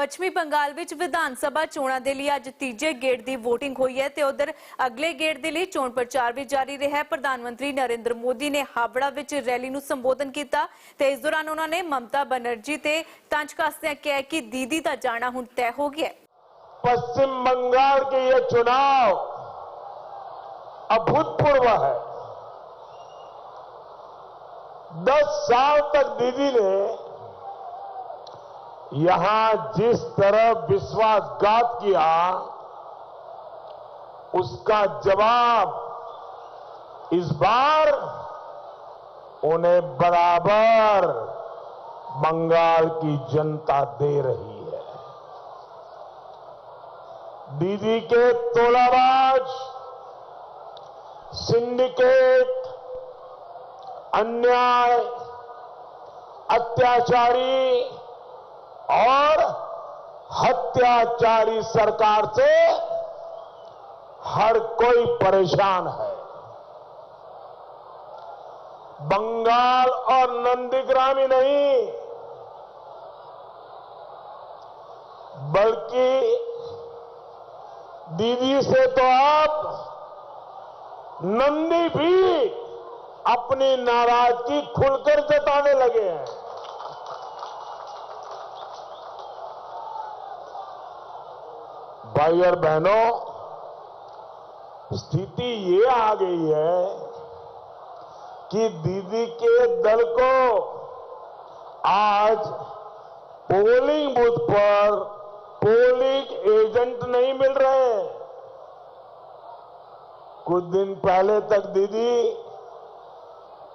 पश्चिमी बंगाल विच विधान सभा चोणां दे लई अज तीजे गेड़ दी वोटिंग हुई है ते उधर अगले गेड़ दे लई चोण प्रचार भी जारी रहा है। प्रधानमंत्री नरेंद्र मोदी ने हावड़ा विच रैली नूं संबोधन कीता ते इस दौरान उन्होंने ममता बनर्जी ते तंज कसदिआं कहा कि दीदी दा जाना हुण तय हो गया। पश्चिम बंगाल के ये चुनाव अभूतपूर्व है। 10 साल तक दीदी ने यहां जिस तरह विश्वासघात किया, उसका जवाब इस बार उन्हें बराबर बंगाल की जनता दे रही है। दीदी के तोलाबाज, सिंडिकेट, अन्याय, अत्याचारी और हत्याचारी सरकार से हर कोई परेशान है। बंगाल और नंदीग्राम ही नहीं, बल्कि दीदी से तो आप नंदी भी अपनी नाराजगी खुलकर जताने लगे हैं। भाई और बहनों, स्थिति ये आ गई है कि दीदी के दल को आज पोलिंग बूथ पर पोलिंग एजेंट नहीं मिल रहे हैं। कुछ दिन पहले तक दीदी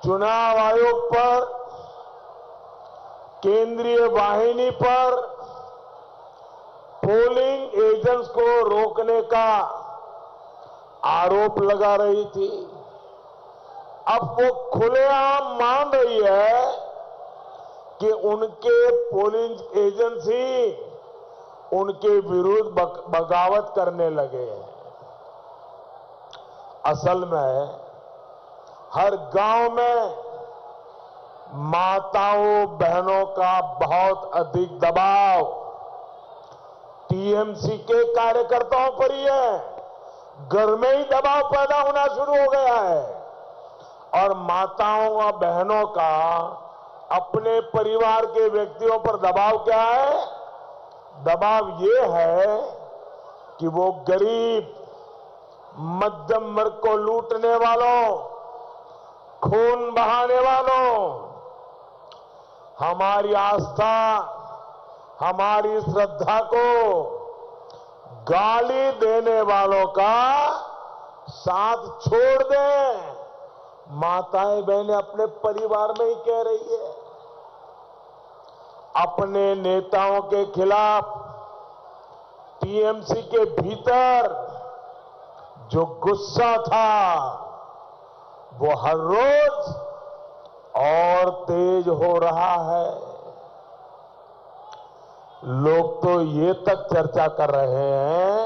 चुनाव आयोग पर, केंद्रीय वाहिनी पर पोलिंग एजेंट्स को रोकने का आरोप लगा रही थी। अब वो खुलेआम मान रही है कि उनके पोलिंग एजेंट्स ही उनके विरुद्ध बगावत करने लगे हैं। असल में हर गांव में माताओं बहनों का बहुत अधिक दबाव टीएमसी के कार्यकर्ताओं पर ही है। घर में ही दबाव पैदा होना शुरू हो गया है और माताओं और बहनों का अपने परिवार के व्यक्तियों पर दबाव क्या है? दबाव ये है कि वो गरीब, मध्यम वर्ग को लूटने वालों, खून बहाने वालों, हमारी आस्था, हमारी श्रद्धा को गाली देने वालों का साथ छोड़ दें। माताएं बहनें अपने परिवार में ही कह रही है। अपने नेताओं के खिलाफ टीएमसी के भीतर जो गुस्सा था वो हर रोज और तेज हो रहा है। लोग तो ये तक चर्चा कर रहे हैं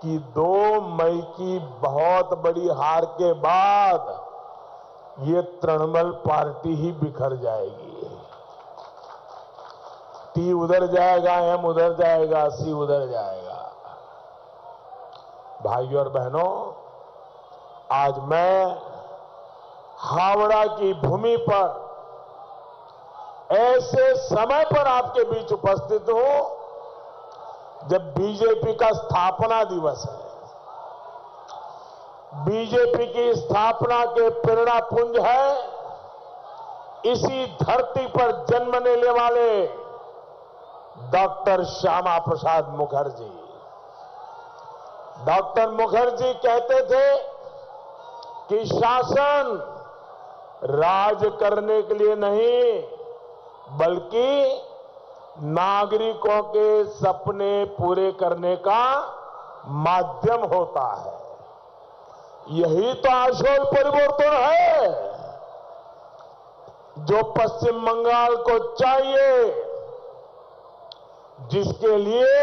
कि 2 मई की बहुत बड़ी हार के बाद ये तृणमूल पार्टी ही बिखर जाएगी। टी उधर जाएगा, एम उधर जाएगा, सी उधर जाएगा। भाइयों और बहनों, आज मैं हावड़ा की भूमि पर ऐसे समय पर आपके बीच उपस्थित हूं जब बीजेपी का स्थापना दिवस है। बीजेपी की स्थापना के प्रेरणा पुंज है इसी धरती पर जन्म लेने वाले डॉक्टर श्यामा प्रसाद मुखर्जी। डॉक्टर मुखर्जी कहते थे कि शासन राज करने के लिए नहीं, बल्कि नागरिकों के सपने पूरे करने का माध्यम होता है। यही तो आशोल परिवर्तन है जो पश्चिम बंगाल को चाहिए, जिसके लिए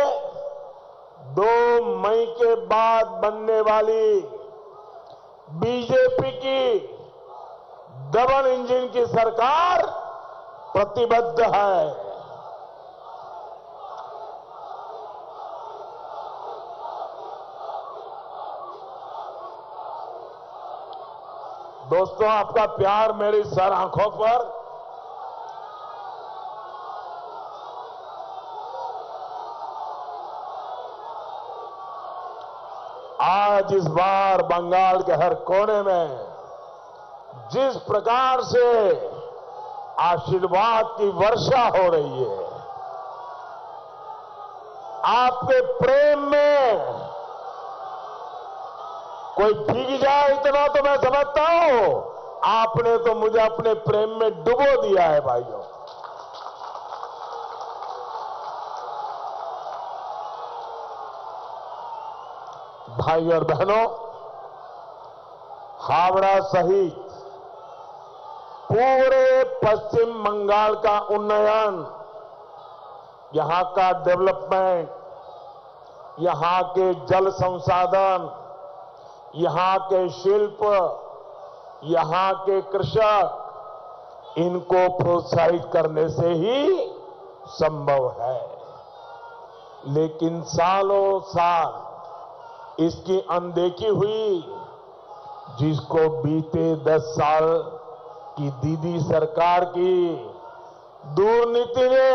2 मई के बाद बनने वाली बीजेपी की डबल इंजन की सरकार प्रतिबद्ध है। दोस्तों, आपका प्यार मेरी सर आंखों पर आज इस बार बंगाल के हर कोने में जिस प्रकार से आशीर्वाद की वर्षा हो रही है, आपके प्रेम में कोई भीग जाए इतना तो मैं समझता हूं, आपने तो मुझे अपने प्रेम में डुबो दिया है भाइयों। भाई और बहनों, हावड़ा सहित पूरे पश्चिम बंगाल का उन्नयन, यहां का डेवलपमेंट, यहां के जल संसाधन, यहां के शिल्प, यहां के कृषक, इनको प्रोत्साहित करने से ही संभव है। लेकिन सालों साल इसकी अनदेखी हुई, जिसको बीते 10 साल की दीदी सरकार की दुर्नीति ने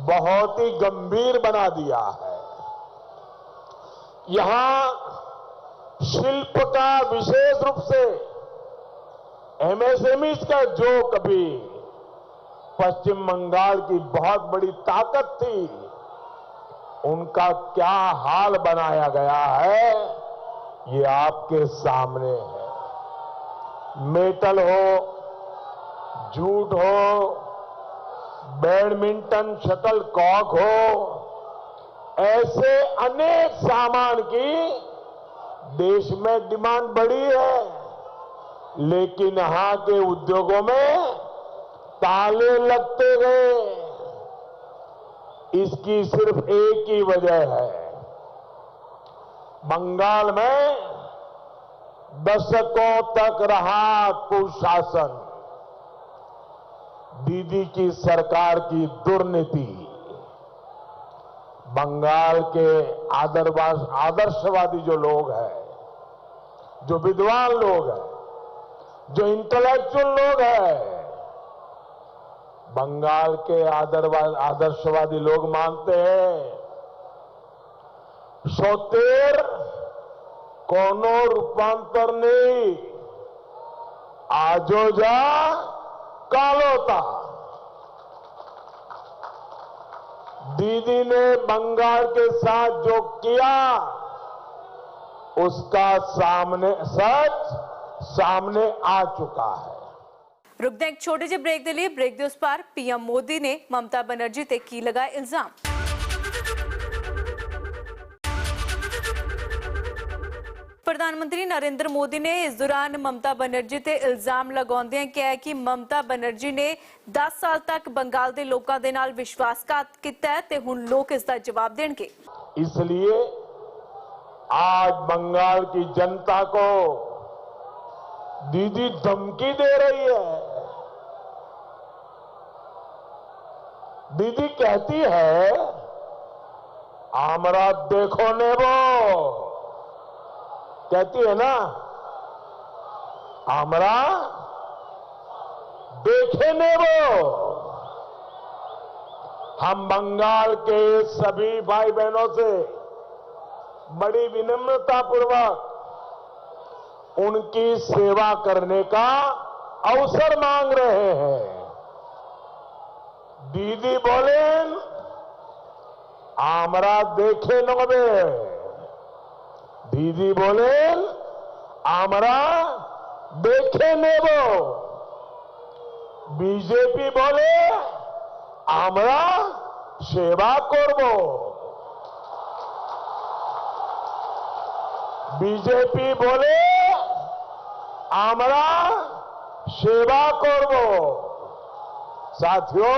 बहुत ही गंभीर बना दिया है। यहां शिल्प का विशेष रूप से एमएसएमई का जो कभी पश्चिम बंगाल की बहुत बड़ी ताकत थी, उनका क्या हाल बनाया गया है, ये आपके सामने है। मेटल हो, जूट हो, बैडमिंटन शटल कॉक हो, ऐसे अनेक सामान की देश में डिमांड बढ़ी है, लेकिन यहां के उद्योगों में ताले लगते गए। इसकी सिर्फ एक ही वजह है, बंगाल में दशकों तक रहा कुशासन, दीदी की सरकार की दुर्नीति। बंगाल के आदर्शवादी जो लोग हैं, जो विद्वान लोग हैं, जो इंटेलेक्चुअल लोग हैं, बंगाल के आदर्शवादी लोग मानते हैं, सोतेर कोनो रूपांतर नहीं, आजो जा कालोता। दीदी ने बंगाल के साथ जो किया, उसका सच सामने आ चुका है। रुकते हैं एक छोटे ਜਿਹੇ ब्रेक के लिए। ब्रेक के उस पार पीएम मोदी ने ममता बनर्जी ते की लगाए इल्जाम। प्रधानमंत्री नरेंद्र मोदी ने इस दौरान ममता बनर्जी ते इल्जाम लगाउंदियां कहा कि ममता बनर्जी ने 10 साल तक बंगाल के लोगों के नाल विश्वासघात किया है ते हुण लोग इसका जवाब देंगे। इसलिए आज बंगाल की जनता को दीदी धमकी दे रही है। दीदी कहती है, आमरा देखो नेबो, कहती है ना, आमरा देखे नेबो। हम बंगाल के सभी भाई बहनों से बड़ी विनम्रता पूर्वक उनकी सेवा करने का अवसर मांग रहे हैं। दीदी बोलेन, आमरा देखे नोबे। दीदी बोलेन, आमरा देखे नेबो। बीजेपी बोले, आमरा सेवा करबो। बीजेपी बोले, आमरा सेवा करबो। साथियों,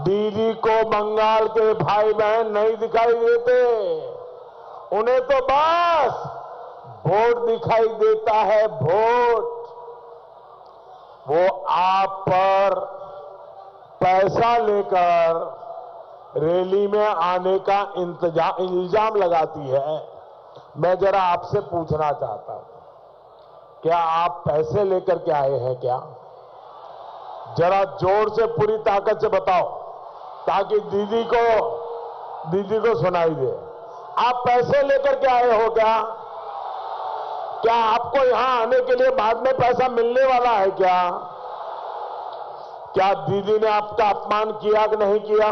दीदी को बंगाल के भाई बहन नहीं दिखाई देते, उन्हें तो बस वोट दिखाई देता है, वोट। वो आप पर पैसा लेकर रैली में आने का इल्जाम लगाती है। मैं जरा आपसे पूछना चाहता हूं, क्या आप पैसे लेकर के आए हैं क्या? जरा जोर से पूरी ताकत से बताओ ताकि दीदी को सुनाई दे। आप पैसे लेकर के आए हो क्या? क्या आपको यहां आने के लिए बाद में पैसा मिलने वाला है क्या? क्या दीदी ने आपका अपमान किया कि नहीं किया?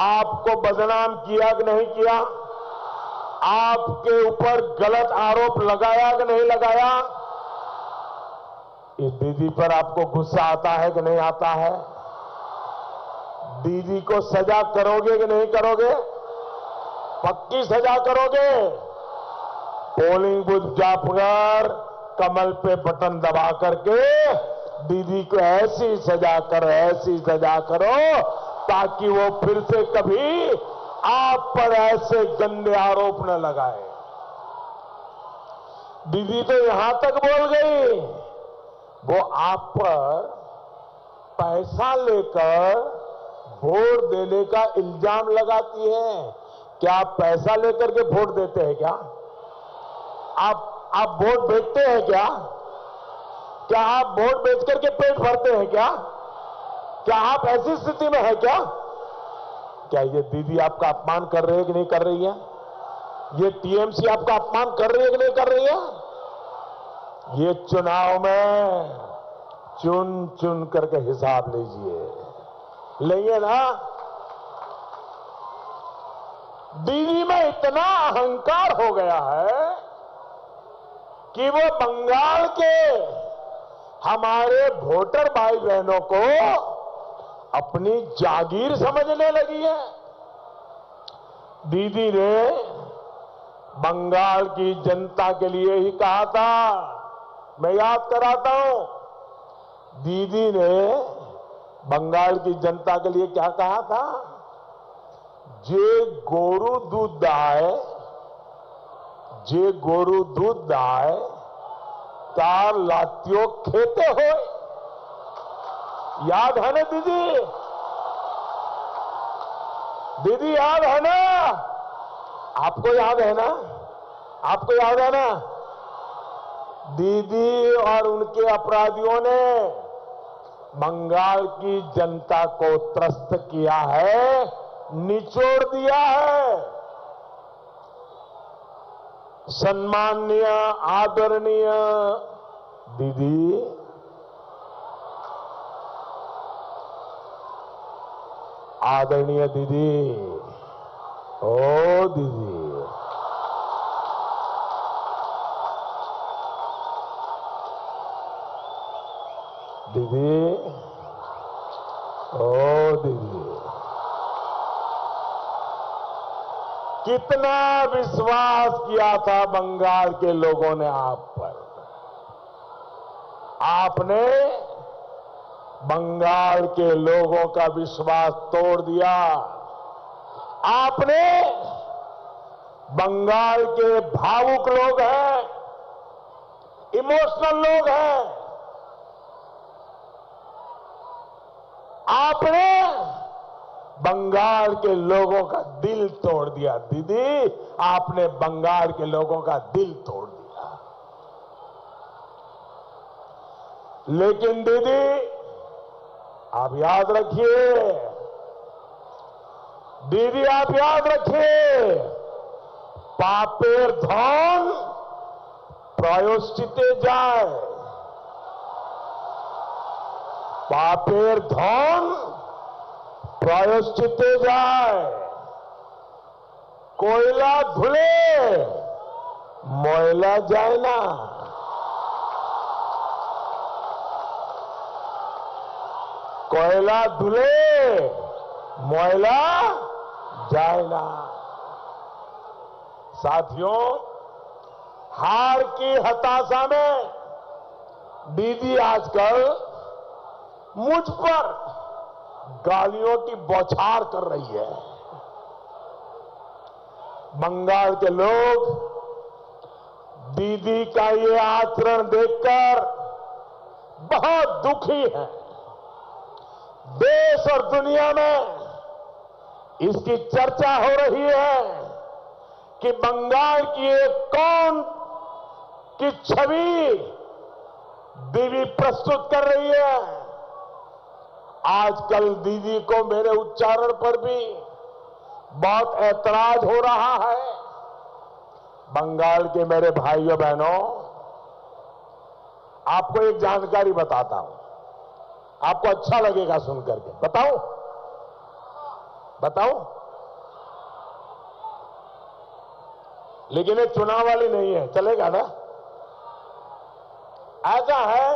आपको बदनाम किया कि नहीं किया? आपके ऊपर गलत आरोप लगाया कि नहीं लगाया? इस दीदी पर आपको गुस्सा आता है कि नहीं आता है? दीदी को सजा करोगे कि नहीं करोगे? पक्की सजा करोगे? पोलिंग बूथ जाकर कमल पे बटन दबा करके दीदी को ऐसी सजा करो ताकि वो फिर से कभी आप पर ऐसे गंदे आरोप न लगाए। दीदी तो यहां तक बोल गई, वो आप पर पैसा लेकर वोट देने का इल्जाम लगाती है। क्या आप पैसा लेकर के वोट देते हैं क्या? आप वोट बेचते हैं क्या? क्या आप वोट बेच करके पेट भरते हैं क्या? क्या आप ऐसी स्थिति में है क्या? क्या ये दीदी आपका अपमान कर रही है कि नहीं कर रही है? ये टीएमसी आपका अपमान कर रही है कि नहीं कर रही है? ये चुनाव में चुन चुन करके हिसाब लीजिए, लेंगे ना? दीदी में इतना अहंकार हो गया है कि वो बंगाल के हमारे वोटर भाई बहनों को अपनी जागीर समझने लगी है। दीदी ने बंगाल की जनता के लिए ही कहा था, मैं याद कराता हूं, दीदी ने बंगाल की जनता के लिए क्या कहा था? जे गोरू दूध दाए तार लातियों खेते हो। याद है ना दीदी? दीदी याद है ना? आपको याद है ना? आपको याद है ना? दीदी और उनके अपराधियों ने बंगाल की जनता को त्रस्त किया है, निचोड़ दिया है। सम्माननीय आदरणीय दीदी, आदरणीय दीदी, ओ दीदी, दीदी, ओ दीदी, कितना विश्वास किया था बंगाल के लोगों ने आप पर। आपने बंगाल के लोगों का विश्वास तोड़ दिया। आपने बंगाल के भावुक लोग हैं, इमोशनल लोग हैं, आपने बंगाल के लोगों का दिल तोड़ दिया। दीदी, आपने बंगाल के लोगों का दिल तोड़ दिया। लेकिन दीदी, आप याद रखिए, दीदी आप याद रखिए, पापेर धन प्रायश्चिते जाए। पापेर धन प्रायश्चिते जाए। कोयला धुले मोयला जाए ना। कोयला धुले मोयला जाए ना। साथियों, हार की हताशा में दीदी आजकल मुझ पर गालियों की बौछार कर रही है। बंगाल के लोग दीदी का ये आचरण देखकर बहुत दुखी हैं। देश और दुनिया में इसकी चर्चा हो रही है कि बंगाल की एक कौन की छवि दीदी प्रस्तुत कर रही है। आजकल दीदी को मेरे उच्चारण पर भी बहुत ऐतराज हो रहा है। बंगाल के मेरे भाइयों बहनों, आपको एक जानकारी बताता हूं, आपको अच्छा लगेगा सुनकर के। बताऊं? लेकिन ये चुनाव वाली नहीं है, चलेगा ना? ऐसा है,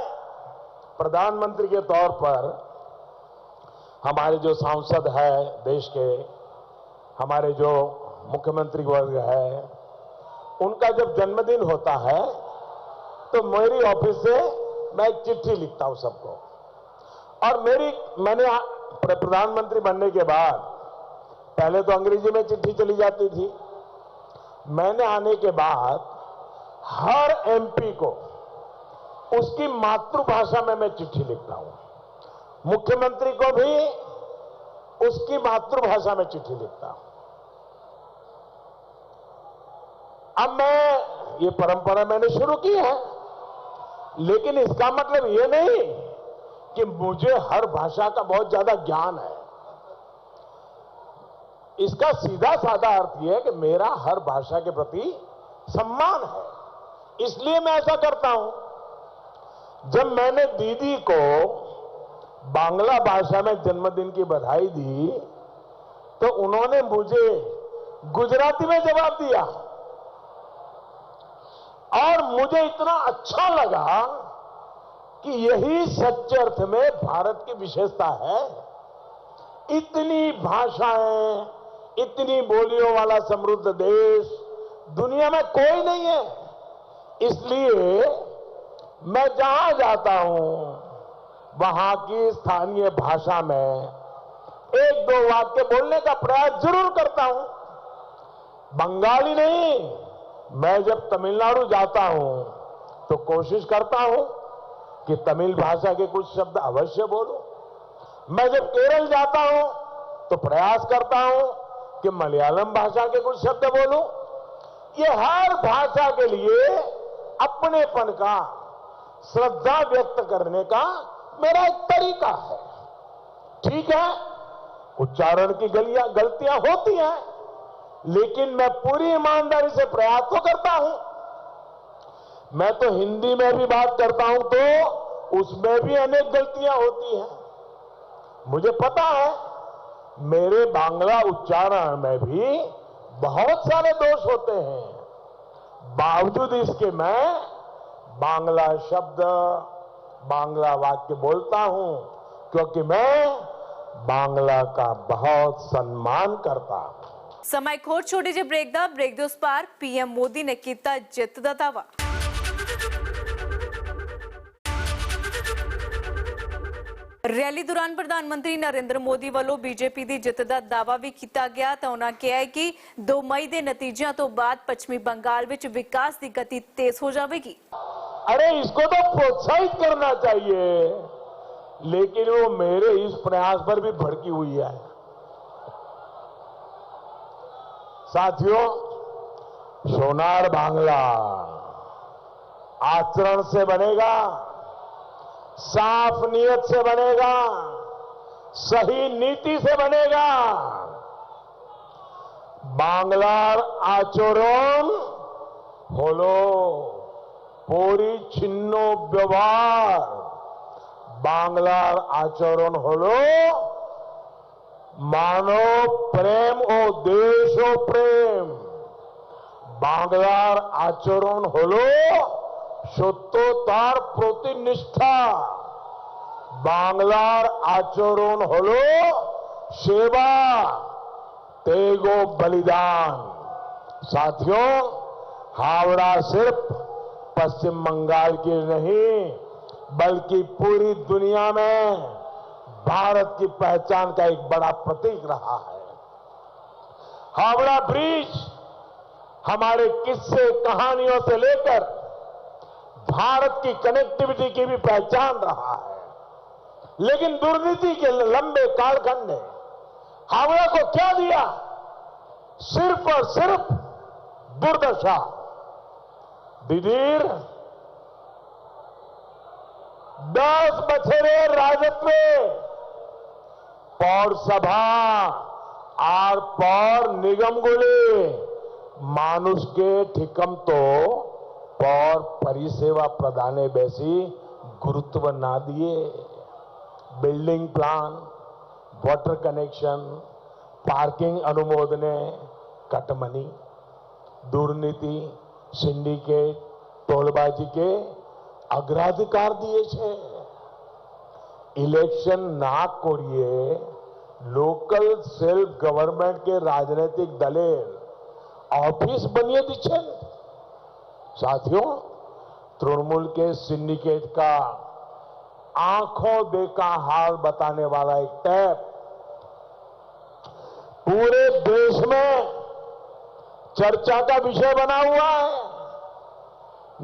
प्रधानमंत्री के तौर पर हमारे जो सांसद है देश के, हमारे जो मुख्यमंत्री वर्ग है, उनका जब जन्मदिन होता है तो मेरी ऑफिस से मैं एक चिट्ठी लिखता हूं सबको। और मैंने प्रधानमंत्री बनने के बाद पहले तो अंग्रेजी में चिट्ठी चली जाती थी, मैंने आने के बाद हर एमपी को उसकी मातृभाषा में मैं चिट्ठी लिखता हूं, मुख्यमंत्री को भी उसकी मातृभाषा में चिट्ठी लिखता हूं। अब ये परंपरा मैंने शुरू की है, लेकिन इसका मतलब ये नहीं कि मुझे हर भाषा का बहुत ज्यादा ज्ञान है। इसका सीधा साधा अर्थ यह है कि मेरा हर भाषा के प्रति सम्मान है, इसलिए मैं ऐसा करता हूं। जब मैंने दीदी को बांग्ला भाषा में जन्मदिन की बधाई दी तो उन्होंने मुझे गुजराती में जवाब दिया, और मुझे इतना अच्छा लगा कि यही सच्चे अर्थ में भारत की विशेषता है। इतनी भाषाएं, इतनी बोलियों वाला समृद्ध देश दुनिया में कोई नहीं है। इसलिए मैं जहां जाता हूं वहां की स्थानीय भाषा में एक दो वाक्य बोलने का प्रयास जरूर करता हूं। बंगाली नहीं, मैं जब तमिलनाडु जाता हूं तो कोशिश करता हूं कि तमिल भाषा के कुछ शब्द अवश्य बोलूं। मैं जब केरल जाता हूं तो प्रयास करता हूं कि मलयालम भाषा के कुछ शब्द बोलूं। ये हर भाषा के लिए अपनेपन का, श्रद्धा व्यक्त करने का मेरा एक तरीका है। ठीक है, उच्चारण की गलतियां होती हैं, लेकिन मैं पूरी ईमानदारी से प्रयास तो करता हूं। मैं तो हिंदी में भी बात करता हूं तो उसमें भी अनेक गलतियां होती हैं। मुझे पता है मेरे बांग्ला उच्चारण में भी बहुत सारे दोष होते हैं, बावजूद इसके मैं बांग्ला शब्द, बांग्ला वाक्य बोलता हूं, क्योंकि मैं बांग्ला का बहुत सम्मान करता हूं। ਸਮਾਂ ਇੱਕ ਹੋਰ ਛੋਟੇ ਜਿਹੇ ਬ੍ਰੇਕ ਦੇ ਉਸ ਪਾਰ ਪੀਐਮ ਮੋਦੀ ਨੇ ਕੀਤਾ ਜਿੱਤ ਦਾ ਦਾਅਵਾ। ਰੈਲੀ ਦੌਰਾਨ ਪ੍ਰਧਾਨ ਮੰਤਰੀ ਨਰਿੰਦਰ ਮੋਦੀ ਵੱਲੋਂ ਬੀਜੇਪੀ ਦੀ ਜਿੱਤ ਦਾ ਦਾਅਵਾ ਵੀ ਕੀਤਾ ਗਿਆ ਤਾਂ ਉਹਨਾਂ ਕਿਹਾ ਹੈ ਕਿ 2 ਮਈ ਦੇ ਨਤੀਜਿਆਂ ਤੋਂ ਬਾਅਦ ਪੱਛਮੀ ਬੰਗਾਲ ਵਿੱਚ ਵਿਕਾਸ ਦੀ ਗਤੀ ਤੇਜ਼ ਹੋ ਜਾਵੇਗੀ। अरे इसको तो प्रोत्साहित करना चाहिए, लेकिन वो मेरे इस प्रयास पर भी भड़की हुई है। साथियों, सोनार बांग्ला आचरण से बनेगा, साफ नीयत से बनेगा, सही नीति से बनेगा। बांग्लार आचरण हलो পরিচ্ছিন্ন ব্যবহার, বাংলার আচরণ হলো মানব প্রেম ও দেশ প্রেম। বাংলার আচরণ হলো সত্যতার প্রতি নিষ্ঠা। বাংলার আচরণ হলো সেবা, त्याग ও बलिदान। साथियों, हावड़ा सिर्फ पश्चिम बंगाल की नहीं बल्कि पूरी दुनिया में भारत की पहचान का एक बड़ा प्रतीक रहा है। हावड़ा ब्रिज हमारे किस्से कहानियों से लेकर भारत की कनेक्टिविटी की भी पहचान रहा है, लेकिन दुर्नीति के लंबे कालखंड ने हावड़ा को क्या दिया? सिर्फ और सिर्फ दुर्दशा। दिधीर 10 বছরের রাজত্বে পৌরসভা আর পৌর নিগমগুলি মানুষকে ঠিকমতো পৌর পরিষেবা প্রদানে বেশি গুরুত্ব না দিয়ে building plan, water connection, parking अनुमोदने कटमनी, दुर्नीति, सिंडिकेट, टोलबाजी के अग्राधिकार दिए छे। इलेक्शन ना करिए लोकल सेल्फ गवर्नमेंट के राजनीतिक दले ऑफिस बनिए दीछे। साथियों, तृणमूल के सिंडिकेट का आंखों देखा हाल बताने वाला एक टैप पूरे देश में चर्चा का विषय बना हुआ है।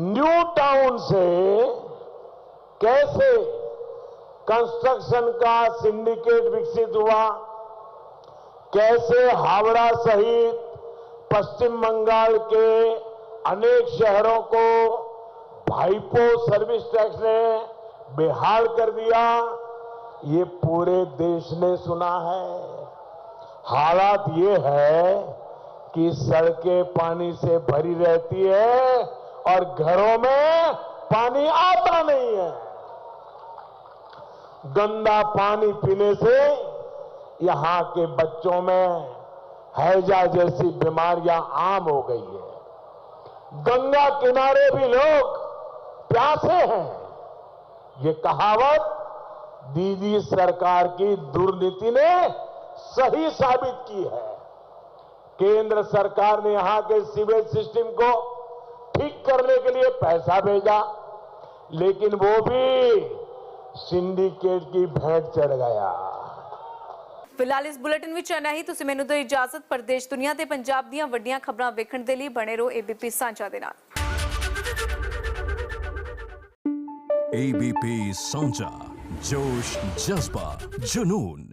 न्यू टाउन से कैसे कंस्ट्रक्शन का सिंडिकेट विकसित हुआ, कैसे हावड़ा सहित पश्चिम बंगाल के अनेक शहरों को भाईपो सर्विस टैक्स ने बेहाल कर दिया, ये पूरे देश ने सुना है। हालात ये है कि सड़कें पानी से भरी रहती है और घरों में पानी आता नहीं है। गंदा पानी पीने से यहां के बच्चों में हैजा जैसी बीमारियां आम हो गई है। गंगा किनारे भी लोग प्यासे हैं। ये कहावत दीदी सरकार की दुर्नीति ने सही साबित की है। केंद्र सरकार ने यहां के सीवेज सिस्टम को ठीक करने के लिए पैसा भेजा, लेकिन वो भी सिंडिकेट की भेंट चढ़ गया। ਫਿਲਹਾਲ ਇਸ ਬੁਲੇਟਿਨ ਵਿੱਚ ਇੰਨਾ ਹੀ। ਤੁਸੀਂ ਮੈਨੂੰ ਦਿਓ ਇਜਾਜ਼ਤ। ਪ੍ਰਦੇਸ਼ ਦੁਨੀਆ ਤੇ ਪੰਜਾਬ ਦੀਆਂ ਵੱਡੀਆਂ ਖਬਰਾਂ ਵੇਖਣ ਦੇ ਲਈ ਬਣੇ ਰਹੋ ABP ਸਾਂਝਾ ਦੇ ਨਾਲ। ABP साझा, जोश, जज्बा, जुनून।